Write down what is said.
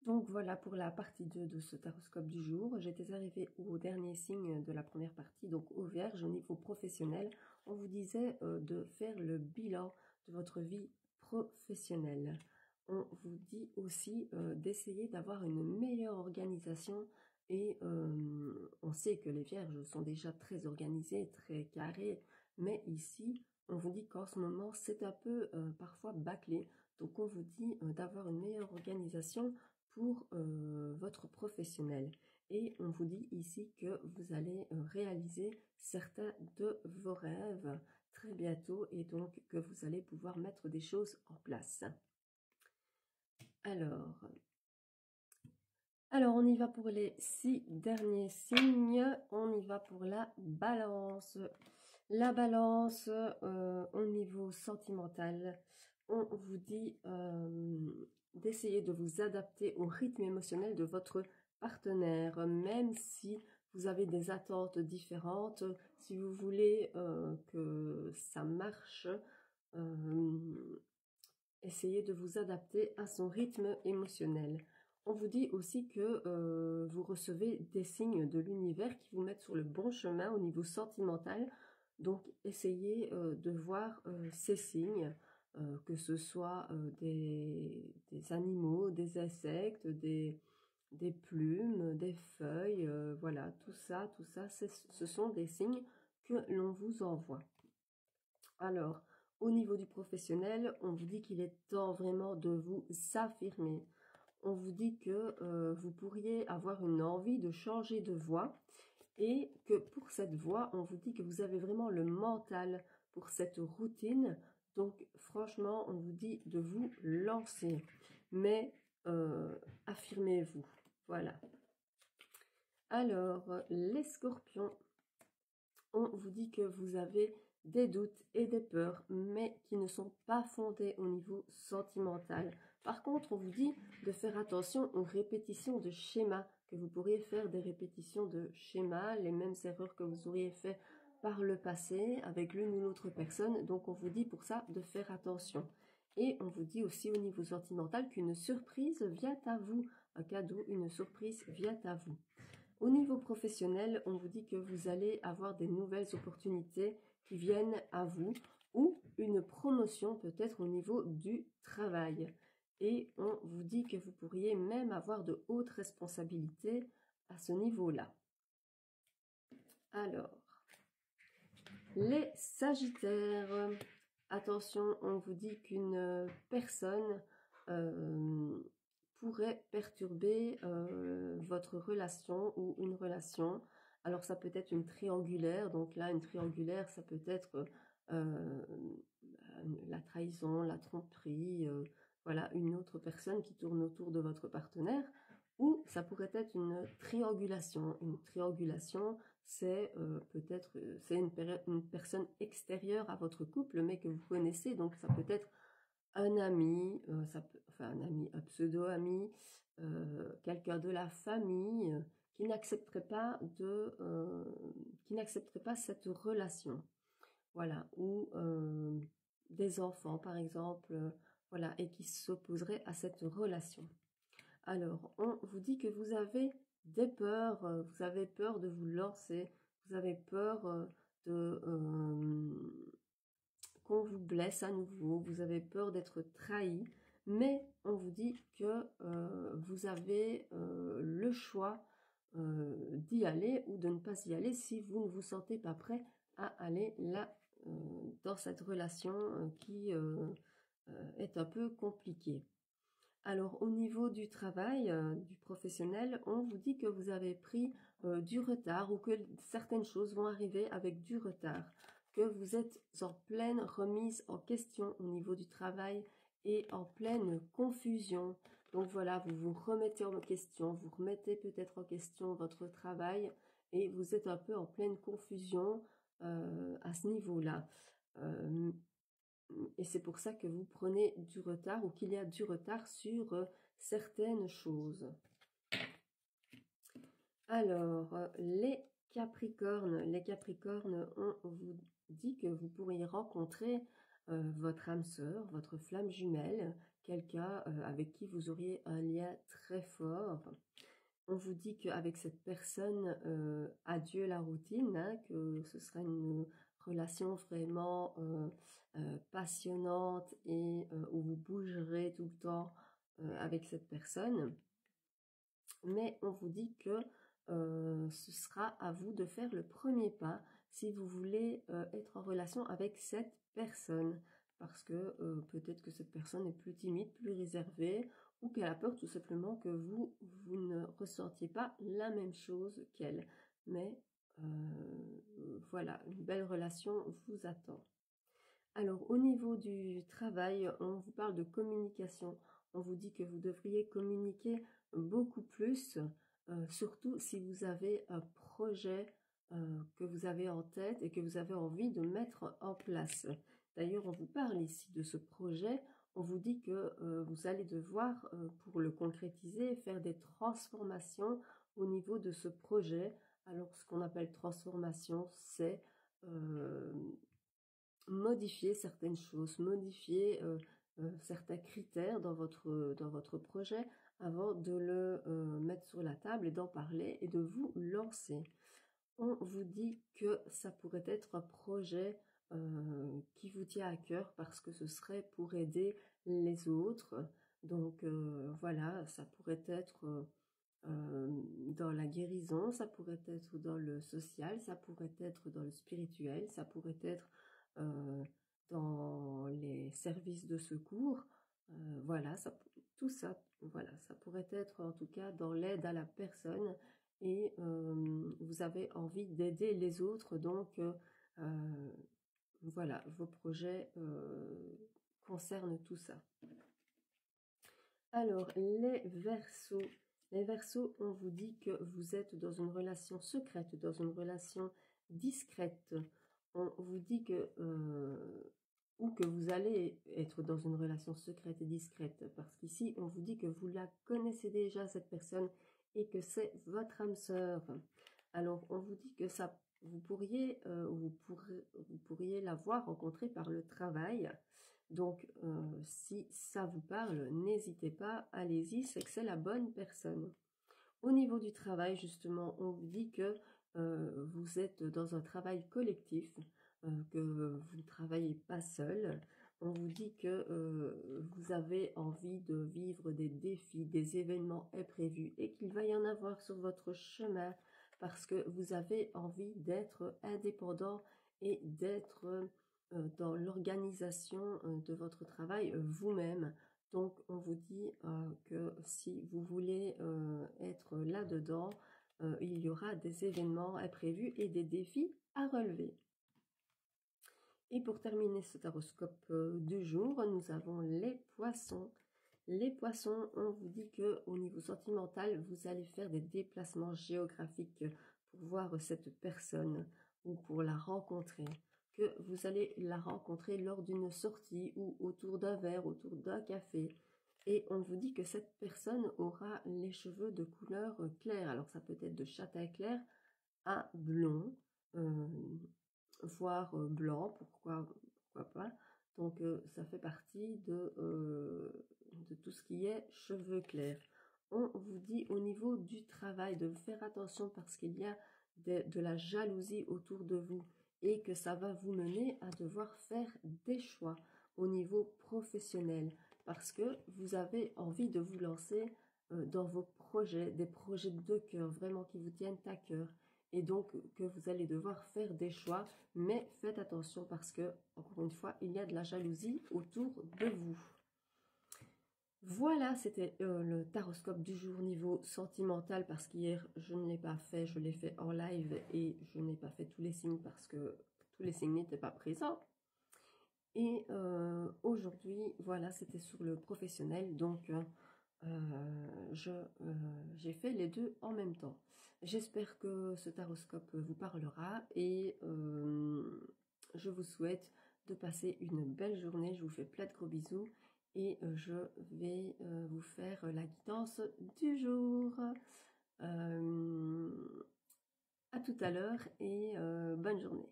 Donc voilà pour la partie 2 de ce taroscope du jour. J'étais arrivée au dernier signe de la première partie, donc au Vierge, au niveau professionnel. On vous disait de faire le bilan de votre vie professionnelle. On vous dit aussi d'essayer d'avoir une meilleure organisation et on sait que les Vierges sont déjà très organisées, très carrées, mais ici, on vous dit qu'en ce moment, c'est un peu parfois bâclé. Donc on vous dit d'avoir une meilleure organisation pour votre professionnel. Et on vous dit ici que vous allez réaliser certains de vos rêves très bientôt et donc que vous allez pouvoir mettre des choses en place. Alors on y va pour les 6 derniers signes. On y va pour la balance. La balance au niveau sentimental, on vous dit d'essayer de vous adapter au rythme émotionnel de votre partenaire, même si vous avez des attentes différentes, si vous voulez que ça marche, essayez de vous adapter à son rythme émotionnel. On vous dit aussi que vous recevez des signes de l'univers qui vous mettent sur le bon chemin au niveau sentimental. Donc, essayez de voir ces signes, que ce soit des animaux, des insectes, des plumes, des feuilles, voilà, tout ça, ce sont des signes que l'on vous envoie. Alors, au niveau du professionnel, on vous dit qu'il est temps vraiment de vous affirmer. On vous dit que vous pourriez avoir une envie de changer de voie et que pour cette voie, on vous dit que vous avez vraiment le mental pour cette routine. Donc, franchement, on vous dit de vous lancer. Mais affirmez-vous. Voilà. Alors, les scorpions, on vous dit que vous avez des doutes et des peurs, mais qui ne sont pas fondés au niveau sentimental. Par contre, on vous dit de faire attention aux répétitions de schémas, que vous pourriez faire des répétitions de schémas, les mêmes erreurs que vous auriez fait par le passé avec l'une ou l'autre personne. Donc, on vous dit pour ça de faire attention. Et on vous dit aussi au niveau sentimental qu'une surprise vient à vous. Un cadeau, une surprise vient à vous. Au niveau professionnel, on vous dit que vous allez avoir des nouvelles opportunités qui viennent à vous ou une promotion peut-être au niveau du travail. Et on vous dit que vous pourriez même avoir de hautes responsabilités à ce niveau-là. Alors, les Sagittaires, attention, on vous dit qu'une personne pourrait perturber votre relation ou une relation. Alors ça peut être une triangulaire, donc là une triangulaire ça peut être la trahison, la tromperie, voilà une autre personne qui tourne autour de votre partenaire, ou ça pourrait être une triangulation. Une triangulation c'est peut-être c'est une personne extérieure à votre couple mais que vous connaissez, donc ça peut être un ami, un ami, un pseudo-ami, quelqu'un de la famille qui n'accepterait pas cette relation. Voilà, ou des enfants par exemple, voilà, et qui s'opposeraient à cette relation. Alors, on vous dit que vous avez des peurs, vous avez peur de vous lancer, vous avez peur qu'on vous blesse à nouveau, vous avez peur d'être trahi, mais on vous dit que vous avez le choix d'y aller ou de ne pas y aller si vous ne vous sentez pas prêt à aller là dans cette relation qui est un peu compliquée. Alors au niveau du travail, du professionnel, on vous dit que vous avez pris du retard ou que certaines choses vont arriver avec du retard, que vous êtes en pleine remise en question au niveau du travail et en pleine confusion. Donc voilà, vous vous remettez en question, vous remettez peut-être en question votre travail et vous êtes un peu en pleine confusion à ce niveau-là. Et c'est pour ça que vous prenez du retard ou qu'il y a du retard sur certaines choses. Alors, les Capricornes, on vous dit que vous pourriez rencontrer votre âme sœur, votre flamme jumelle, quelqu'un avec qui vous auriez un lien très fort. On vous dit qu'avec cette personne, adieu la routine, hein, que ce sera une relation vraiment passionnante et où vous bougerez tout le temps avec cette personne. Mais on vous dit que ce sera à vous de faire le premier pas si vous voulez être en relation avec cette personne. Parce que peut-être que cette personne est plus timide, plus réservée, ou qu'elle a peur tout simplement que vous ne ressentiez pas la même chose qu'elle. Mais voilà, une belle relation vous attend. Alors, au niveau du travail, on vous parle de communication. On vous dit que vous devriez communiquer beaucoup plus, surtout si vous avez un projet que vous avez en tête et que vous avez envie de mettre en place. D'ailleurs, on vous parle ici de ce projet. On vous dit que vous allez devoir, pour le concrétiser, faire des transformations au niveau de ce projet. Alors, ce qu'on appelle transformation, c'est modifier certaines choses, modifier certains critères dans votre projet avant de le mettre sur la table et d'en parler et de vous lancer. On vous dit que ça pourrait être un projet qui vous tient à cœur parce que ce serait pour aider les autres. Donc voilà, ça pourrait être dans la guérison, ça pourrait être dans le social, ça pourrait être dans le spirituel, ça pourrait être euh, dans les services de secours. Voilà, tout ça, voilà, ça pourrait être en tout cas dans l'aide à la personne et vous avez envie d'aider les autres, donc voilà, vos projets concernent tout ça. Alors, les Verseaux. Les Verseaux, on vous dit que vous êtes dans une relation secrète, dans une relation discrète. On vous dit que, ou que vous allez être dans une relation secrète et discrète, parce qu'ici, on vous dit que vous la connaissez déjà, cette personne, et que c'est votre âme sœur. Alors, on vous dit que ça, vous pourriez l'avoir rencontrée par le travail. Donc, si ça vous parle, n'hésitez pas, allez-y, c'est que c'est la bonne personne. Au niveau du travail, justement, on vous dit que vous êtes dans un travail collectif, que vous ne travaillez pas seul. On vous dit que vous avez envie de vivre des défis, des événements imprévus et qu'il va y en avoir sur votre chemin parce que vous avez envie d'être indépendant et d'être dans l'organisation de votre travail vous-même. Donc, on vous dit que si vous voulez être là-dedans, il y aura des événements imprévus et des défis à relever. Et pour terminer ce taroscope du jour, nous avons les poissons. Les poissons, on vous dit que au niveau sentimental, vous allez faire des déplacements géographiques pour voir cette personne ou pour la rencontrer. Que vous allez la rencontrer lors d'une sortie ou autour d'un verre, autour d'un café. Et on vous dit que cette personne aura les cheveux de couleur claire. Alors ça peut être de châtain clair à blond, voire blanc, pourquoi pas. Donc ça fait partie de tout ce qui est cheveux clairs. On vous dit au niveau du travail de faire attention parce qu'il y a de la jalousie autour de vous et que ça va vous mener à devoir faire des choix au niveau professionnel parce que vous avez envie de vous lancer dans vos projets, des projets de cœur vraiment qui vous tiennent à cœur et donc que vous allez devoir faire des choix, mais faites attention parce que, encore une fois, il y a de la jalousie autour de vous. Voilà, c'était le taroscope du jour niveau sentimental parce qu'hier je ne l'ai pas fait, je l'ai fait en live et je n'ai pas fait tous les signes parce que tous les signes n'étaient pas présents. Et aujourd'hui, voilà, c'était sur le professionnel, donc j'ai fait les deux en même temps. J'espère que ce taroscope vous parlera et je vous souhaite de passer une belle journée. Je vous fais plein de gros bisous et je vais vous faire la guidance du jour. À tout à l'heure et bonne journée.